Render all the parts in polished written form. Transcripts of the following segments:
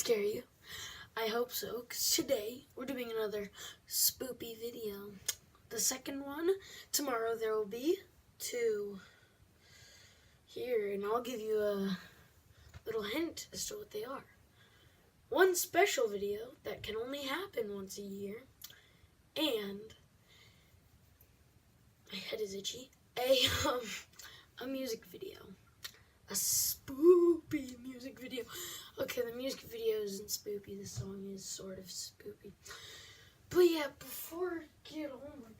scare you? I hope so, because today we're doing another spoopy video. The second one, tomorrow there will be 2 here, and I'll give you a little hint as to what they are. One special video that can only happen once a year, and my head is itchy, a music video. A spoopy music video. Okay, the music video isn't spoopy, the song is sort of spoopy. But yeah, before I get on my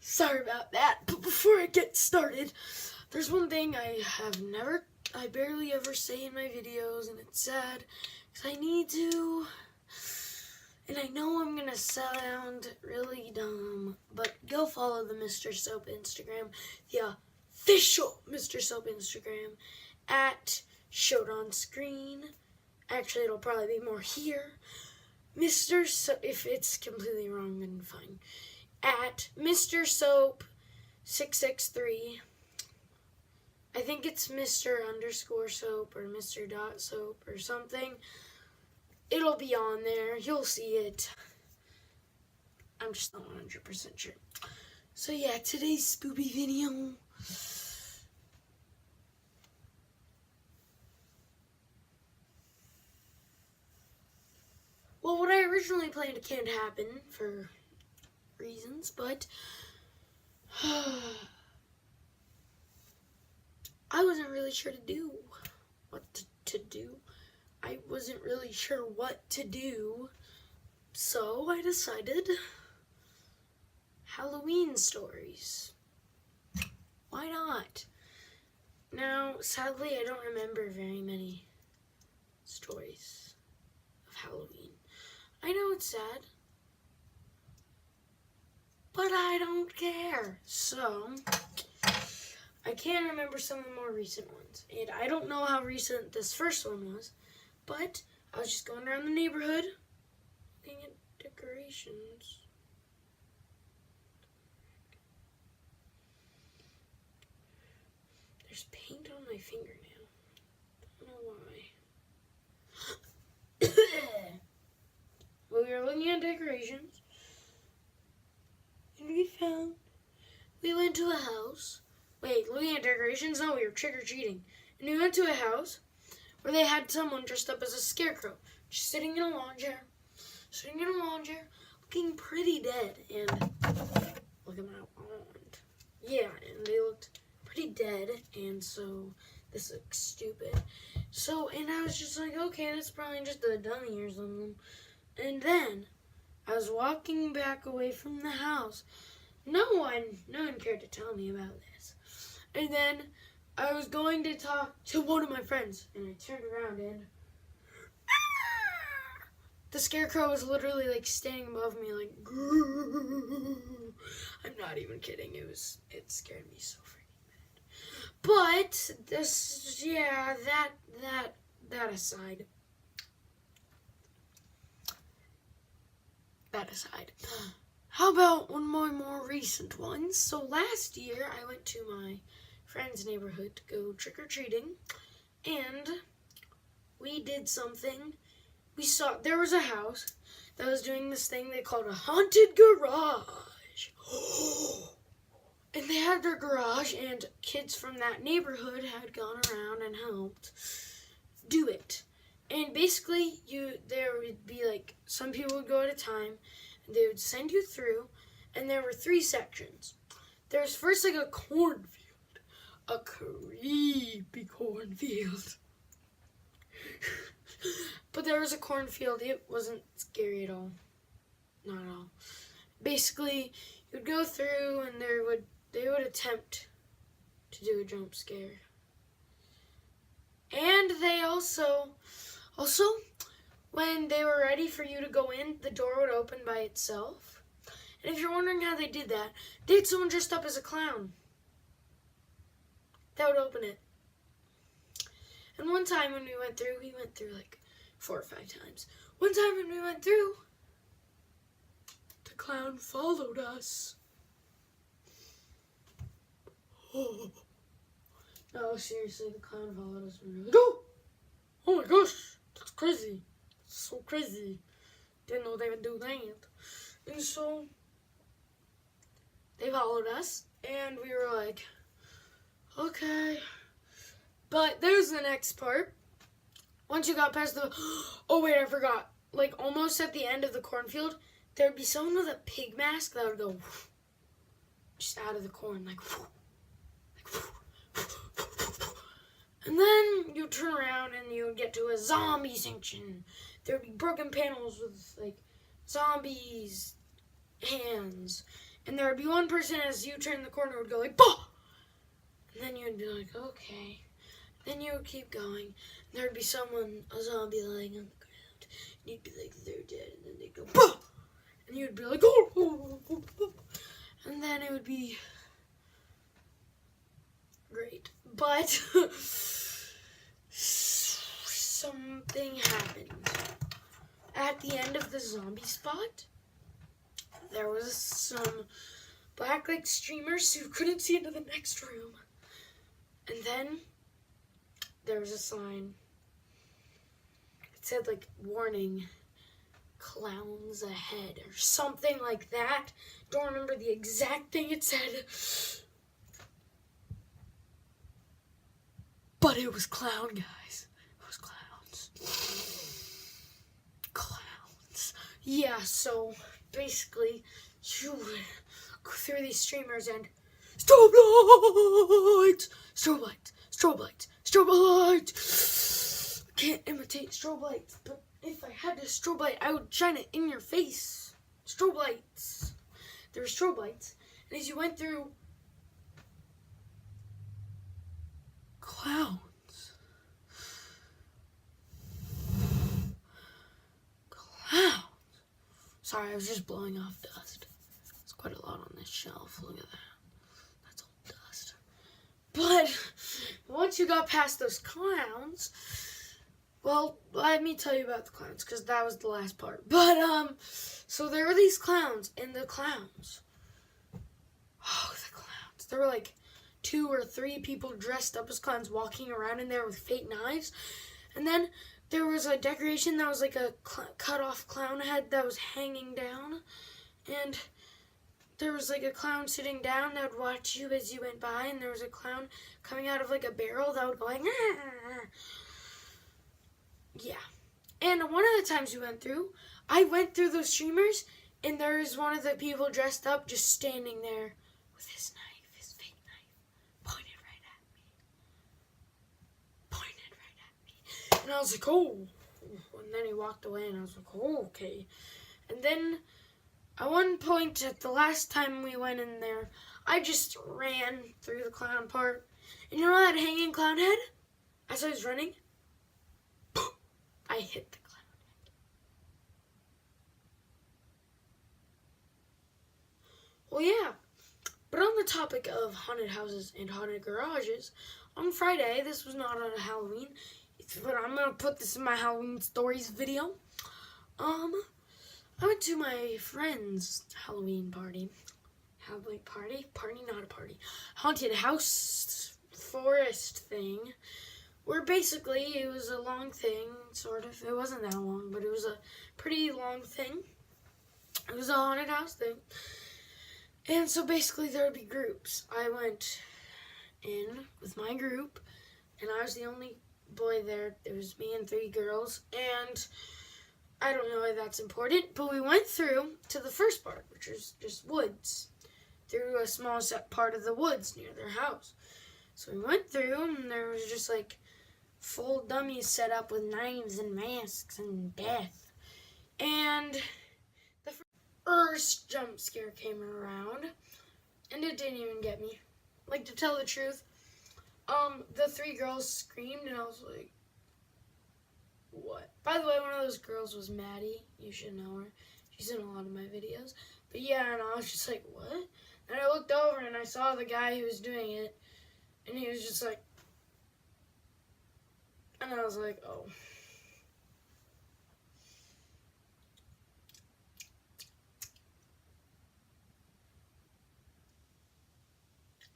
sorry about that, but before I get started, there's one thing I barely ever say in my videos, and it's sad, because I need to. And I know I'm going to sound really dumb, but go follow the Mr. Soap Instagram, the official Mr. Soap Instagram, at Showed On Screen. Actually, it'll probably be more here. Mr. Soap, if it's completely wrong, then fine. At Mr. Soap 663. I think it's Mr._soap or Mr.soap or something. It'll be on there. You'll see it. I'm just not 100% sure. So yeah, today's spoopy video. Well, what I originally planned can't happen for reasons, but I wasn't really sure what to do. I wasn't really sure what to do, so I decided Halloween stories. Why not? Now, sadly, I don't remember very many stories of Halloween. I know it's sad, but I don't care. So, I can remember some of the more recent ones, and I don't know how recent this first one was. But I was just going around the neighborhood, looking at decorations. There's paint on my fingernail. I don't know why. Well, we were looking at decorations, and we went to a house. Wait, looking at decorations? No, we were trick-or-treating. And we went to a house where they had someone dressed up as a scarecrow, just sitting in a lawn chair, looking pretty dead, and look at my wand. Yeah, and they looked pretty dead, and so this looks stupid. So, and I was just like, okay, that's probably just a dummy or something. And then I was walking back away from the house. No one cared to tell me about this. And then I was going to talk to one of my friends, and I turned around, and the scarecrow was literally like standing above me, like, I'm not even kidding. It scared me so freaking bad. But this, yeah, that aside. How about one more recent one? So last year I went to my friend's neighborhood to go trick-or-treating, and we did something. There was a house that was doing this thing they called a haunted garage. And they had their garage, and kids from that neighborhood had gone around and helped do it. And basically, there would be like, some people would go at a time, and they would send you through, and there were 3 sections. There was first like a cornfield. A creepy cornfield. But there was a cornfield. It wasn't scary at all. Not at all. Basically, you'd go through, and they would attempt to do a jump scare. And they also, when they were ready for you to go in, the door would open by itself. And if you're wondering how they did that, they had someone dressed up as a clown that would open it. And one time when we went through like 4 or 5 times. One time when we went through, the clown followed us. No, seriously, the clown followed us. And we were like, oh! Oh my gosh! That's crazy. That's so crazy. Didn't know they would do that. And so, they followed us, and we were like, okay. But there's the next part. Once you got past the... Oh, wait, I forgot. Like, almost at the end of the cornfield, there'd be someone with a pig mask that would go just out of the corn, like... And then you'd turn around and you would get to a zombie section. There'd be broken panels with, like, zombies' hands. And there would be one person as you turn the corner would go like, bah! And then you'd be like, okay. Then you would keep going. There would be someone, a zombie lying on the ground. And you'd be like, they're dead. And then they'd go, bah! And you'd be like, oh, oh, oh, oh. And then it would be great. But something happened. At the end of the zombie spot, there was some black like streamers who couldn't see into the next room. And then there was a sign. It said like, warning, clowns ahead, or something like that. Don't remember the exact thing it said. But it was clown, guys. It was clowns. Clowns. Yeah, so basically you would go through these streamers and strobe lights, strobe lights, strobe lights, strobe lights. Can't imitate strobe lights, but if I had a strobe light, I would shine it in your face. Strobe lights. There were strobe lights, and as you went through, clowns. Clowns. Sorry, I was just blowing off dust. It's quite a lot on this shelf. Look at that. That's all dust. But once you got past those clowns, well, let me tell you about the clowns, because that was the last part. But, so there were these clowns, and the clowns. Oh, the clowns. There were like 2 or 3 people dressed up as clowns walking around in there with fake knives. And then there was a decoration that was like a cut-off clown head that was hanging down. And there was like a clown sitting down that would watch you as you went by. And there was a clown coming out of like a barrel that would go like, ah. Yeah. And one of the times we went through, I went through those streamers, and there was one of the people dressed up just standing there with his knife, his fake knife, pointed right at me. Pointed right at me. And I was like, oh. And then he walked away, and I was like, oh, okay. And then at one point, at the last time we went in there, I just ran through the clown part. And you know that hanging clown head? As I was running, I hit the clown head. Well, yeah. But on the topic of haunted houses and haunted garages, on Friday, this was not on a Halloween, but I'm going to put this in my Halloween stories video. I went to my friend's Halloween party. Halloween party? Party, not a party. Haunted house forest thing. Where basically it was a long thing, sort of. It wasn't that long, but it was a pretty long thing. It was a haunted house thing. And so basically there would be groups. I went in with my group, and I was the only boy there. There was me and 3 girls, and I don't know why that's important, but we went through to the first part, which was just woods, through a small part of the woods near their house. So we went through, and there was just like full dummies set up with knives and masks and death. And the first jump scare came around, and it didn't even get me. Like, to tell the truth, the 3 girls screamed, and I was like, what? By the way, one of those girls was Maddie. You should know her. She's in a lot of my videos. But yeah, and I was just like, what? And I looked over, and I saw the guy who was doing it, and he was just like, and I was like, oh.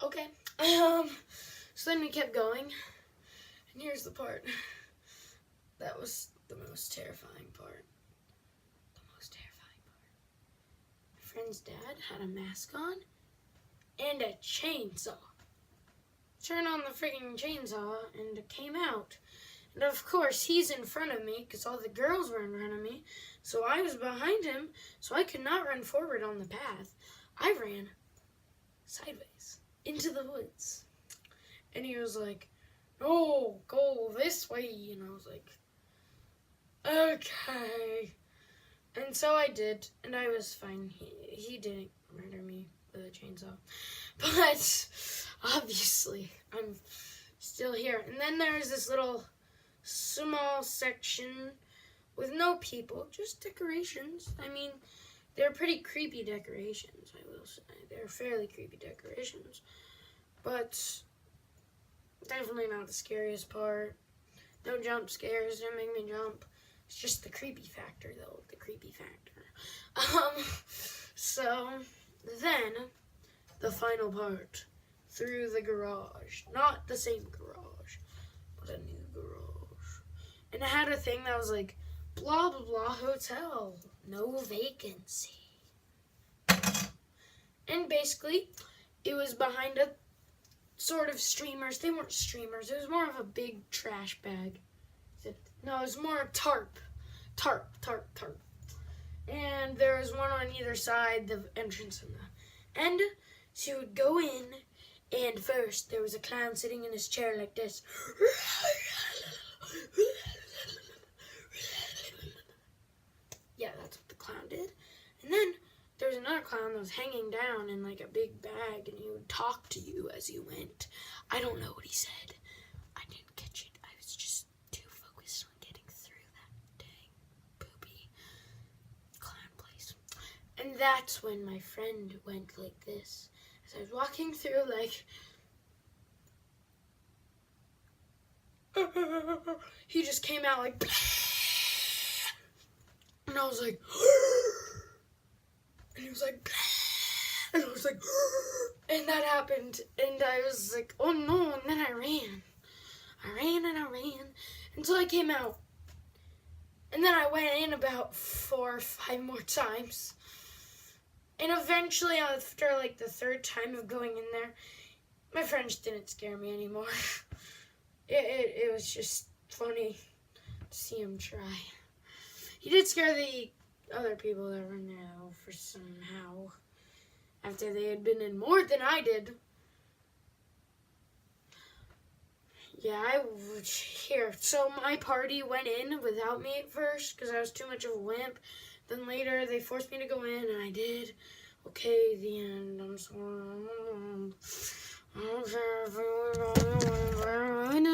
Okay. So then we kept going, and here's the part. That was the most terrifying part. The most terrifying part. My friend's dad had a mask on and a chainsaw. Turn on the freaking chainsaw, and it came out. And of course, he's in front of me because all the girls were in front of me. So I was behind him, so I could not run forward on the path. I ran sideways into the woods. And he was like, "No, go this way." And I was like, "Okay." And so I did, and I was fine. He didn't murder me with a chainsaw. But obviously, I'm still here. And then there's this little small section with no people, just decorations. I mean, they're pretty creepy decorations, I will say. They're fairly creepy decorations. But definitely not the scariest part. No jump scares, didn't make me jump. It's just the creepy factor, though. The creepy factor. So then the final part, through the garage. Not the same garage, but a new garage. And it had a thing that was like, blah, blah, blah, hotel. No vacancy. And basically, it was behind a sort of streamers. They weren't streamers. It was more of a big trash bag. No, it was more tarp. Tarp. And there was one on either side, the entrance and the end. So you would go in, and first there was a clown sitting in his chair like this. Yeah, that's what the clown did. And then there was another clown that was hanging down in like a big bag, and he would talk to you as you went. I don't know what he said. I didn't catch it. I was just too focused on getting through that dang poopy clown place. And that's when my friend went like this. As I was walking through, like, he just came out like, and I was like, and he was like, and I was like, and that happened, and I was like, oh no, and then I ran until I came out, and then I went in about 4 or 5 more times, and eventually, after like the 3rd time of going in there, my friends didn't scare me anymore. It was just funny to see him try. He did scare the other people that were in there, though, for somehow, after they had been in more than I did. Yeah, so my party went in without me at first, because I was too much of a wimp. Then later, they forced me to go in, and I did. Okay, the end. I'm sorry. I don't care if you